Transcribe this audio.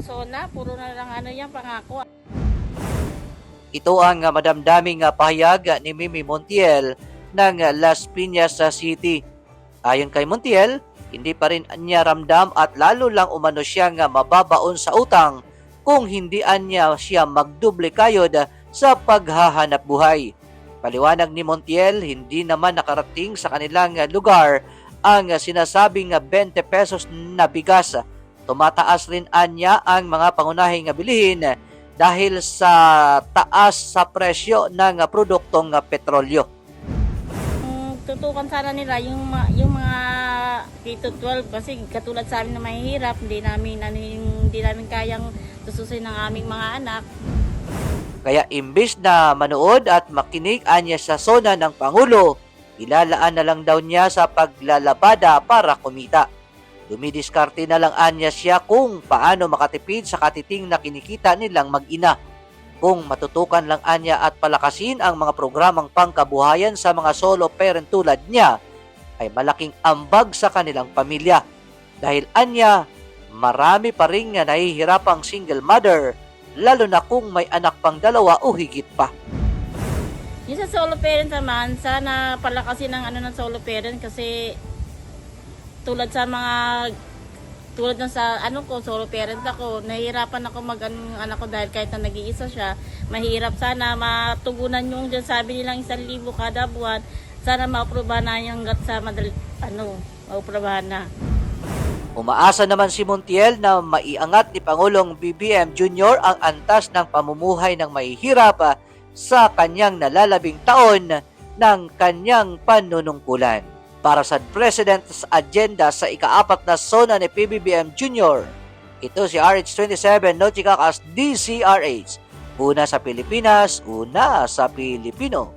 SONA, puro na lang ano yan, pangako. Ito ang madamdaming pahayag ni Mimi Montiel ng Las Piñas City. Ayon kay Montiel, hindi pa rin niya ramdam at lalo lang umano siyang mababaon sa utang kung hindi niya siya magdoble kayod sa paghahanap buhay. Paliwanag ni Montiel, hindi naman nakarating sa kanilang lugar ang sinasabing 20 pesos na bigas. Tumataas rin anya ang mga pangunahing bilihin dahil sa taas sa presyo ng produktong petrolyo. Tutukan sana nila yung mga K-12 kasi katulad sa amin na mahihirap, hindi namin kayang tususin ng aming mga anak. Kaya imbis na manood at makinig anya sa SONA ng Pangulo, ilalaan na lang daw niya sa paglalabada para kumita. Dumidiskarte na lang anya siya kung paano makatipid sa katiting na kinikita nilang mag-ina. Kung matutukan lang anya at palakasin ang mga programang pangkabuhayan sa mga solo parent tulad niya, ay malaking ambag sa kanilang pamilya. Dahil anya, marami pa rin nga nahihirapang single mother, lalo na kung may anak pang 2 o higit pa. Yung sa solo parent naman, sana palakasin ang ng solo parent kasi tulad ng sa solo parent ako, nahihirapan ako anak ko dahil kahit na nag-iisa siya, mahirap. Sana matugunan yung dyan, sabi nilang 1,000 kada buwan, sana mauprobahan na yung hanggat sa mauprobahan na. Umaasa naman si Montiel na maiangat ni Pangulong BBM Jr. ang antas ng pamumuhay ng mahihirap sa kanyang nalalabing taon ng kanyang panunungkulan. Para sa President's Agenda sa ika-4 na SONA ni PBBM Jr., ito si RH27 Nochikakas DCRH. Una sa Pilipinas, una sa Pilipino.